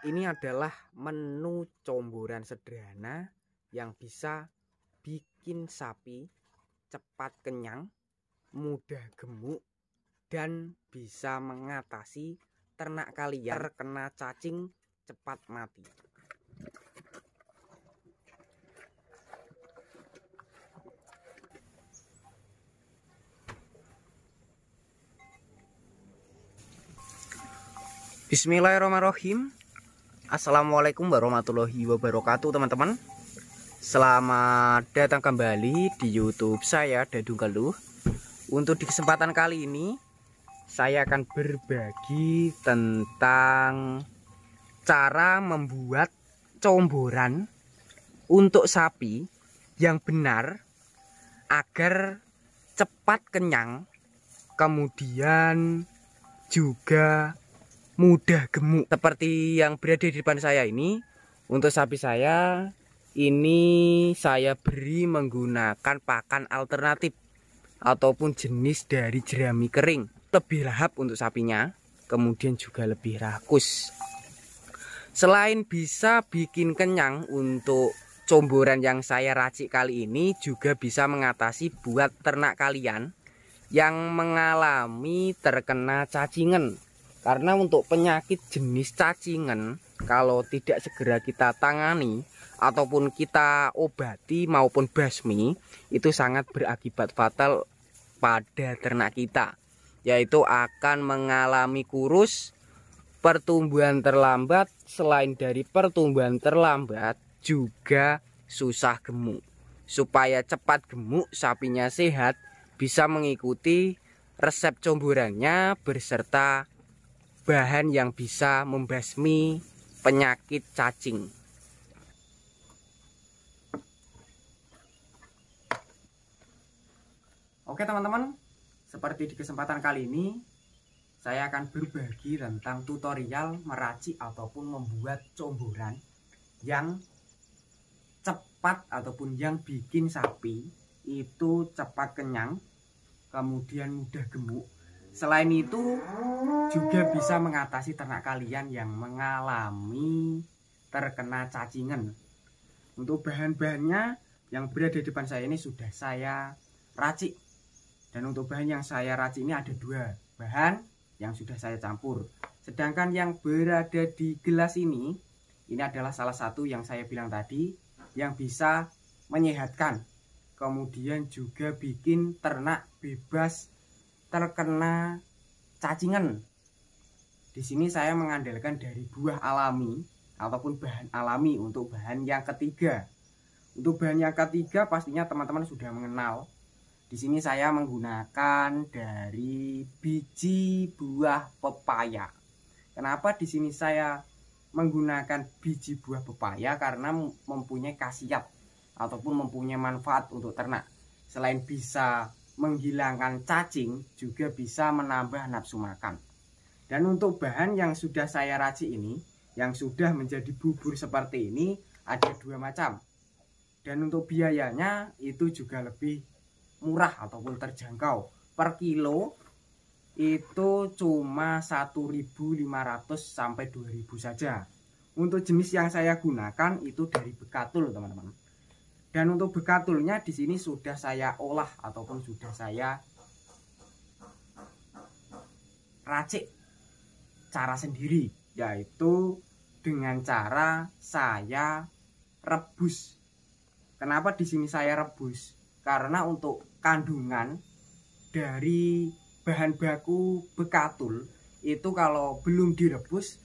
Ini adalah menu comboran sederhana yang bisa bikin sapi cepat kenyang, mudah gemuk, dan bisa mengatasi ternak kalian terkena cacing cepat mati. Bismillahirrahmanirrahim. Assalamualaikum warahmatullahi wabarakatuh, teman-teman. Selamat datang kembali di YouTube saya, Dadung Keluh. Untuk di kesempatan kali ini saya akan berbagi tentang cara membuat comboran untuk sapi yang benar agar cepat kenyang, kemudian juga mudah gemuk. Seperti yang berada di depan saya ini, untuk sapi saya ini saya beri menggunakan pakan alternatif ataupun jenis dari jerami kering. Lebih lahap untuk sapinya, kemudian juga lebih rakus. Selain bisa bikin kenyang, untuk comboran yang saya racik kali ini juga bisa mengatasi buat ternak kalian yang mengalami terkena cacingan. Karena untuk penyakit jenis cacingan, kalau tidak segera kita tangani ataupun kita obati maupun basmi, itu sangat berakibat fatal pada ternak kita, yaitu akan mengalami kurus, pertumbuhan terlambat. Selain dari pertumbuhan terlambat, juga susah gemuk. Supaya cepat gemuk, sapinya sehat, bisa mengikuti resep comborannya beserta bahan yang bisa membasmi penyakit cacing. Oke teman-teman, seperti di kesempatan kali ini saya akan berbagi tentang tutorial meracik ataupun membuat comboran yang cepat ataupun yang bikin sapi itu cepat kenyang, kemudian mudah gemuk. Selain itu juga bisa mengatasi ternak kalian yang mengalami terkena cacingan. Untuk bahan-bahannya yang berada di depan saya ini sudah saya racik. Dan untuk bahan yang saya racik ini ada dua bahan yang sudah saya campur. Sedangkan yang berada di gelas ini adalah salah satu yang saya bilang tadi, yang bisa menyehatkan, kemudian juga bikin ternak bebas terkena cacingan. Di sini saya mengandalkan dari buah alami ataupun bahan alami untuk bahan yang ketiga. Untuk bahan yang ketiga pastinya teman-teman sudah mengenal. Di sini saya menggunakan dari biji buah pepaya. Kenapa di sini saya menggunakan biji buah pepaya? Karena mempunyai khasiat ataupun mempunyai manfaat untuk ternak. Selain bisa menghilangkan cacing, juga bisa menambah nafsu makan. Dan untuk bahan yang sudah saya racik ini, yang sudah menjadi bubur seperti ini, ada dua macam. Dan untuk biayanya itu juga lebih murah ataupun terjangkau. Per kilo itu cuma 1.500 sampai 2.000 saja. Untuk jenis yang saya gunakan itu dari bekatul, teman-teman. Dan untuk bekatulnya di sini sudah saya olah ataupun sudah saya racik cara sendiri, yaitu dengan cara saya rebus. Kenapa di sini saya rebus? Karena untuk kandungan dari bahan baku bekatul itu kalau belum direbus,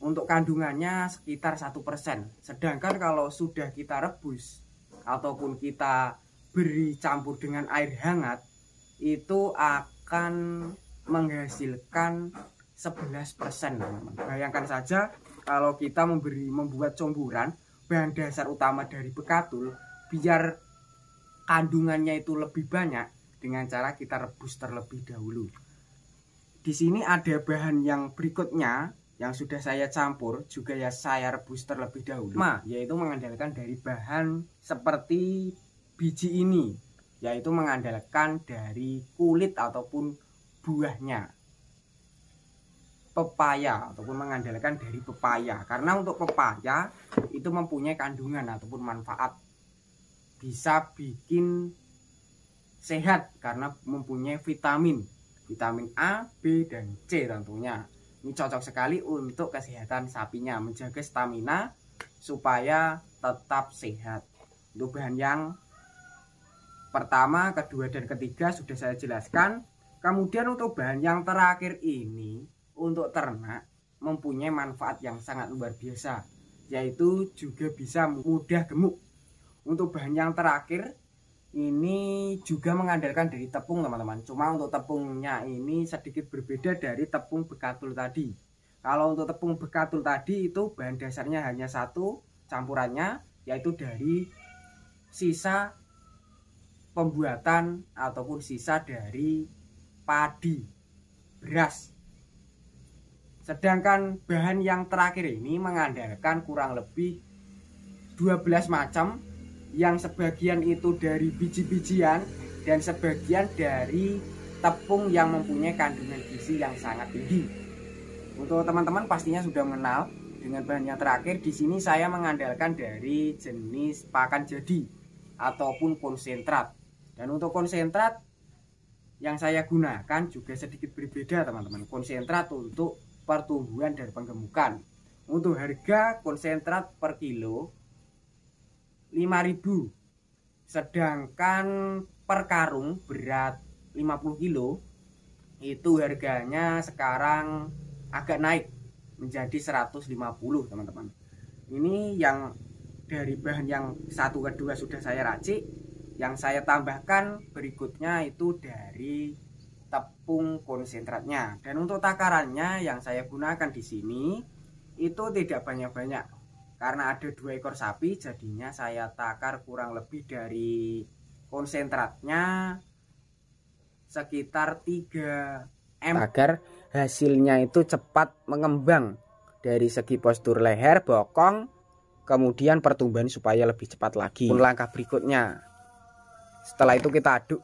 untuk kandungannya sekitar 1%. Sedangkan kalau sudah kita rebus ataupun kita beri campur dengan air hangat, itu akan menghasilkan 11%, teman-teman. Bayangkan saja kalau kita membuat comboran bahan dasar utama dari bekatul, biar kandungannya itu lebih banyak, dengan cara kita rebus terlebih dahulu. Di sini ada bahan yang berikutnya yang sudah saya campur, juga ya saya rebus terlebih dahulu, yaitu mengandalkan dari bahan seperti biji ini, yaitu mengandalkan dari kulit ataupun buahnya. pepaya ataupun mengandalkan dari pepaya. Karena untuk pepaya itu mempunyai kandungan ataupun manfaat, bisa bikin sehat karena mempunyai vitamin A, B, dan C tentunya. Ini cocok sekali untuk kesehatan sapinya, menjaga stamina supaya tetap sehat. Untuk bahan yang pertama, kedua, dan ketiga sudah saya jelaskan. Kemudian untuk bahan yang terakhir ini untuk ternak mempunyai manfaat yang sangat luar biasa, yaitu juga bisa mudah gemuk. Untuk bahan yang terakhir ini juga mengandalkan dari tepung teman-teman. Cuma untuk tepungnya ini sedikit berbeda dari tepung bekatul tadi. Kalau untuk tepung bekatul tadi itu bahan dasarnya hanya satu campurannya, yaitu dari sisa pembuatan ataupun sisa dari padi beras. Sedangkan bahan yang terakhir ini mengandalkan kurang lebih 12 macam, yang sebagian itu dari biji-bijian dan sebagian dari tepung yang mempunyai kandungan gizi yang sangat tinggi. Untuk teman-teman pastinya sudah mengenal dengan bahan yang terakhir. Di sini saya mengandalkan dari jenis pakan jadi ataupun konsentrat. Dan untuk konsentrat yang saya gunakan juga sedikit berbeda teman-teman. Konsentrat untuk pertumbuhan dan penggemukan. Untuk harga konsentrat per kilo 5.000, sedangkan per karung berat 50 kilo itu harganya sekarang agak naik menjadi 150 teman-teman. Ini yang dari bahan yang satu kedua sudah saya racik. Yang saya tambahkan berikutnya itu dari tepung konsentratnya. Dan untuk takarannya yang saya gunakan di sini itu tidak banyak-banyak. Karena ada 2 ekor sapi, jadinya saya takar kurang lebih dari konsentratnya sekitar 3 m agar hasilnya itu cepat mengembang dari segi postur leher, bokong, kemudian pertumbuhan supaya lebih cepat lagi. Langkah berikutnya, setelah itu kita aduk,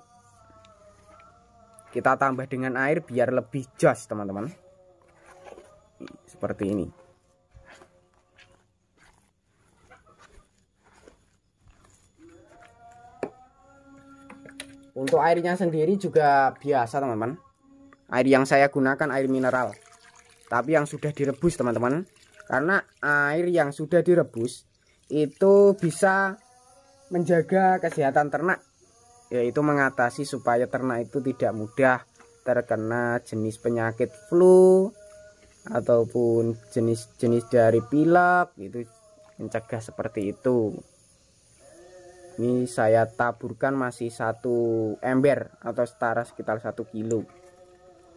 kita tambah dengan air biar lebih jos teman-teman. Seperti ini. Untuk airnya sendiri juga biasa teman-teman. Air yang saya gunakan air mineral, tapi yang sudah direbus teman-teman. Karena air yang sudah direbus itu bisa menjaga kesehatan ternak, yaitu mengatasi supaya ternak itu tidak mudah terkena jenis penyakit flu ataupun jenis-jenis dari pilek, itu mencegah seperti itu. Ini saya taburkan masih 1 ember atau setara sekitar 1 kilo.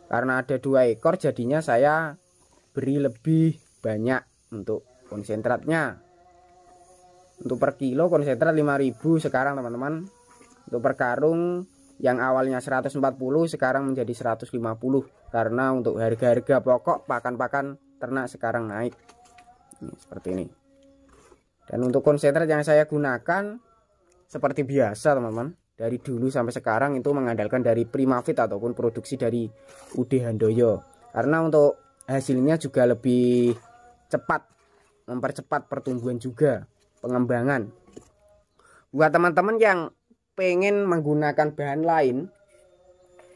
Karena ada 2 ekor jadinya saya beri lebih banyak untuk konsentratnya. Untuk per kilo konsentrat 5.000 sekarang teman-teman. Untuk per karung yang awalnya 140 sekarang menjadi 150. Karena untuk harga-harga pokok pakan-pakan ternak sekarang naik. Seperti ini. Dan untuk konsentrat yang saya gunakan seperti biasa teman-teman, dari dulu sampai sekarang itu mengandalkan dari Primavit ataupun produksi dari UD Handoyo. Karena untuk hasilnya juga lebih cepat, mempercepat pertumbuhan juga, pengembangan. Buat teman-teman yang pengen menggunakan bahan lain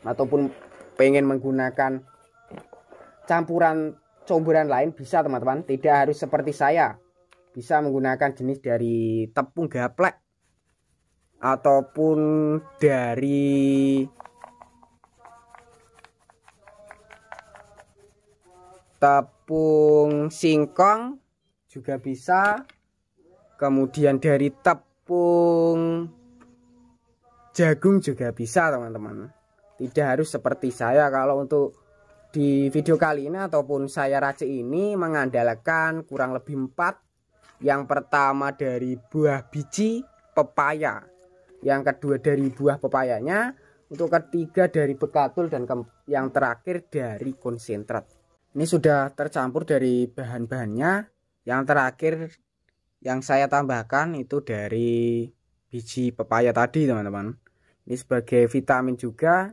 ataupun pengen menggunakan campuran comburan lain bisa teman-teman, tidak harus seperti saya. Bisa menggunakan jenis dari tepung gaplek ataupun dari tepung singkong juga bisa, kemudian dari tepung jagung juga bisa teman-teman. Tidak harus seperti saya. Kalau untuk di video kali ini ataupun saya racik ini mengandalkan kurang lebih 4. Yang pertama dari buah biji pepaya, yang kedua dari buah pepayanya, untuk ketiga dari bekatul, dan yang terakhir dari konsentrat. Ini sudah tercampur dari bahan-bahannya. Yang terakhir yang saya tambahkan itu dari biji pepaya tadi teman-teman. Ini sebagai vitamin juga,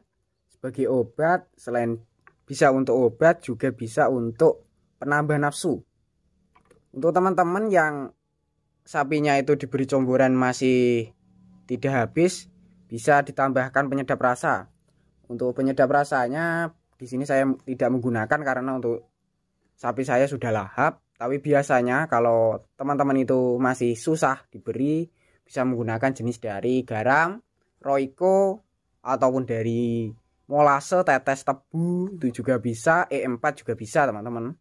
sebagai obat. Selain bisa untuk obat, juga bisa untuk penambah nafsu. Untuk teman-teman yang sapinya itu diberi comboran masih tidak habis, bisa ditambahkan penyedap rasa. Untuk penyedap rasanya di sini saya tidak menggunakan karena untuk sapi saya sudah lahap. Tapi biasanya kalau teman-teman itu masih susah diberi, bisa menggunakan jenis dari garam, Royco, ataupun dari molase, tetes tebu itu juga bisa. E4 juga bisa teman-teman.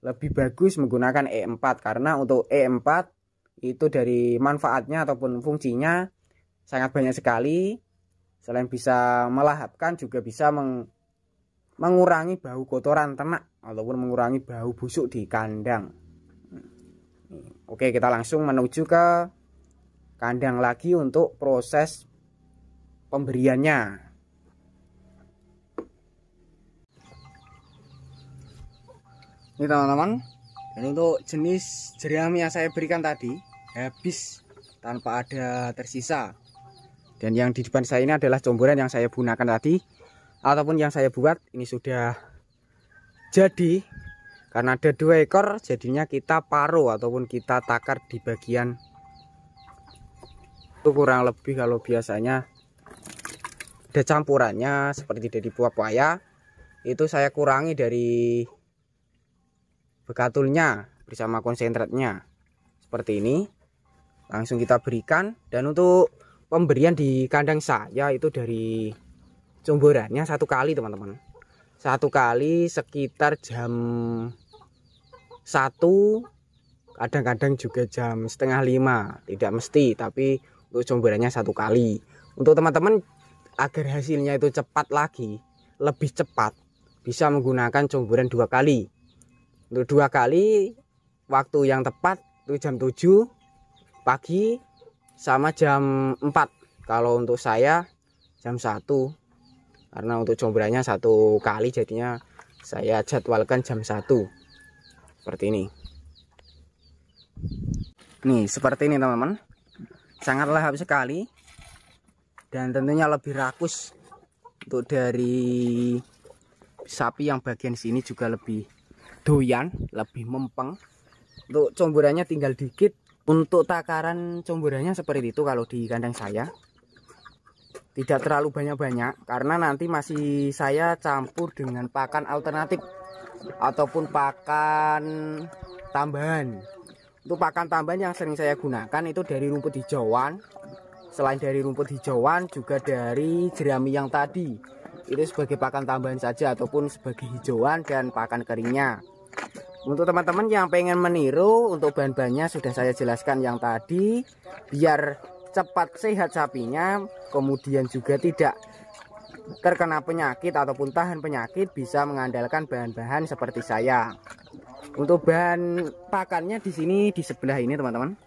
Lebih bagus menggunakan E4 karena untuk E4 itu dari manfaatnya ataupun fungsinya sangat banyak sekali. Selain bisa melahapkan, juga bisa mengurangi bau kotoran ternak ataupun mengurangi bau busuk di kandang. Oke, kita langsung menuju ke kandang lagi untuk proses pemberiannya. Ini teman-teman, dan untuk jenis jerami yang saya berikan tadi habis tanpa ada tersisa. Dan yang di depan saya ini adalah comboran yang saya gunakan tadi ataupun yang saya buat. Ini sudah jadi, karena ada 2 ekor jadinya kita paro ataupun kita takar di bagian itu. Kurang lebih kalau biasanya ada campurannya seperti dari buah paya, itu saya kurangi dari bekatulnya bersama konsentratnya seperti ini, langsung kita berikan. Dan untuk pemberian di kandang saya itu dari comborannya 1 kali teman-teman, 1 kali sekitar jam 1, kadang-kadang juga jam setengah 5, tidak mesti, tapi untuk comborannya 1 kali. Untuk teman-teman agar hasilnya itu cepat lagi, lebih cepat, bisa menggunakan comboran 2 kali. Untuk 2 kali waktu yang tepat itu jam 7 pagi sama jam 4. Kalau untuk saya jam 1, karena untuk comborannya 1 kali jadinya saya jadwalkan jam 1 seperti ini. Nih seperti ini teman-teman, sangat lahap sekali dan tentunya lebih rakus. Untuk dari sapi yang bagian sini juga lebih doyan, lebih mempeng. Untuk comborannya tinggal dikit. Untuk takaran comborannya seperti itu kalau di kandang saya. Tidak terlalu banyak-banyak karena nanti masih saya campur dengan pakan alternatif ataupun pakan tambahan. Untuk pakan tambahan yang sering saya gunakan itu dari rumput hijauan. Selain dari rumput hijauan juga dari jerami yang tadi. Itu sebagai pakan tambahan saja ataupun sebagai hijauan dan pakan keringnya. Untuk teman-teman yang pengen meniru, untuk bahan-bahannya sudah saya jelaskan yang tadi. Biar cepat sehat sapinya, kemudian juga tidak terkena penyakit ataupun tahan penyakit, bisa mengandalkan bahan-bahan seperti saya. Untuk bahan pakannya di sini di sebelah ini teman-teman,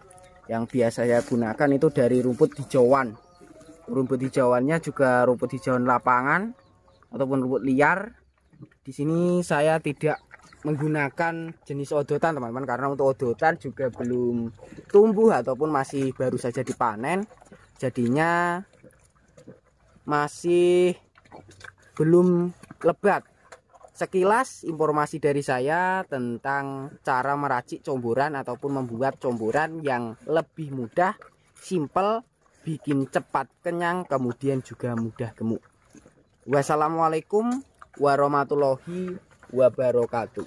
yang biasa saya gunakan itu dari rumput hijauan. Rumput hijauannya juga rumput hijauan lapangan ataupun rumput liar. Di sini saya tidak menggunakan jenis odotan teman-teman, karena untuk odotan juga belum tumbuh ataupun masih baru saja dipanen, jadinya masih belum lebat. Sekilas informasi dari saya tentang cara meracik comboran ataupun membuat comboran yang lebih mudah, simple, bikin cepat kenyang, kemudian juga mudah gemuk. Wassalamualaikum warahmatullahi wabarakatuh.